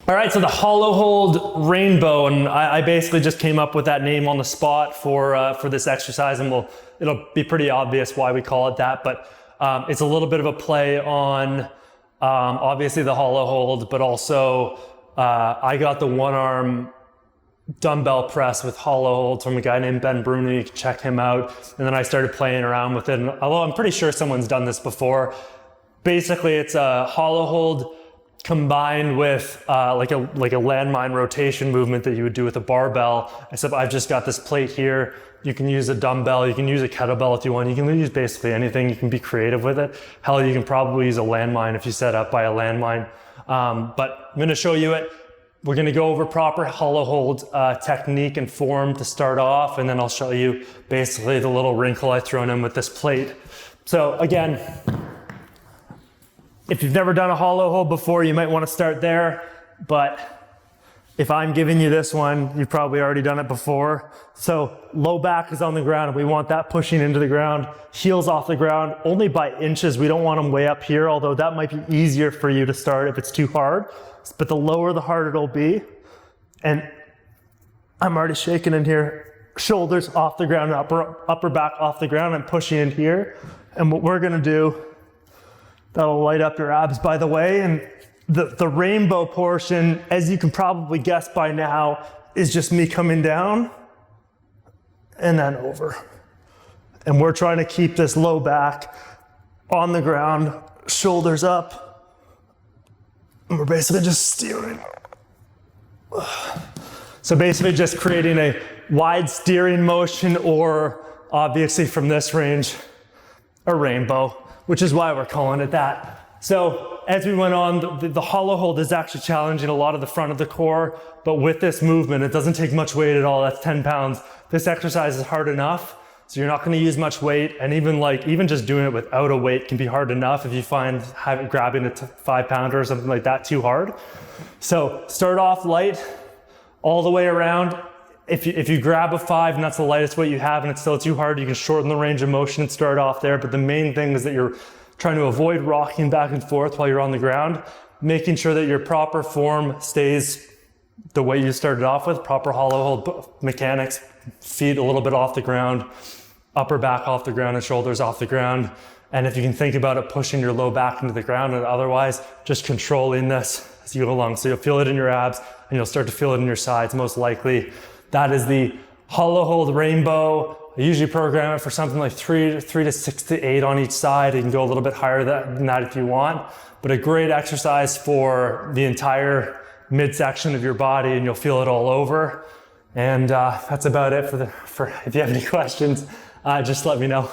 All right, so the hollow hold rainbow, and I basically just came up with that name on the spot for this exercise, and it'll be pretty obvious why we call it that, but it's a little bit of a play on obviously the hollow hold, but also I got the one arm dumbbell press with hollow hold from a guy named Ben Bruno. You can check him out. And then I started playing around with it, and although I'm pretty sure someone's done this before, basically it's a hollow hold combined with like a landmine rotation movement that you would do with a barbell, except I've just got this plate here. You can use a dumbbell, you can use a kettlebell if you want, you can use basically anything, you can be creative with it. Hell, you can probably use a landmine if you set up by a landmine. But I'm gonna show you it. We're gonna go over proper hollow hold technique and form to start off, and then I'll show you basically the little wrinkle I've thrown in with this plate. So again, if you've never done a hollow hold before, you might want to start there, but if I'm giving you this one, you've probably already done it before. So low back is on the ground. We want that pushing into the ground, heels off the ground, only by inches. We don't want them way up here, although that might be easier for you to start if it's too hard. But the lower, the harder it'll be. And I'm already shaking in here. Shoulders off the ground, upper back off the ground. I'm pushing in here. And what we're gonna do, that'll light up your abs, by the way. And the rainbow portion, as you can probably guess by now, is just me coming down and then over. And we're trying to keep this low back on the ground, shoulders up. And we're basically just steering. So basically just creating a wide steering motion, or obviously from this range, a rainbow, which is why we're calling it that. So as we went on, the hollow hold is actually challenging a lot of the front of the core, but with this movement, it doesn't take much weight at all. That's 10 pounds. This exercise is hard enough, so you're not gonna use much weight, and even just doing it without a weight can be hard enough if you find grabbing a 5-pounder or something like that too hard. So start off light, all the way around. If you grab a 5 and that's the lightest weight you have and it's still too hard, you can shorten the range of motion and start off there. But the main thing is that you're trying to avoid rocking back and forth while you're on the ground, making sure that your proper form stays the way you started off with, proper hollow hold mechanics, feet a little bit off the ground, upper back off the ground and shoulders off the ground. And if you can think about it, pushing your low back into the ground, and otherwise just controlling this as you go along. So you'll feel it in your abs and you'll start to feel it in your sides most likely. That is the hollow hold rainbow. I usually program it for something like 3 to 6 to 8 on each side. You can go a little bit higher than that if you want, but a great exercise for the entire midsection of your body, and you'll feel it all over. And that's about it for if you have any questions, just let me know.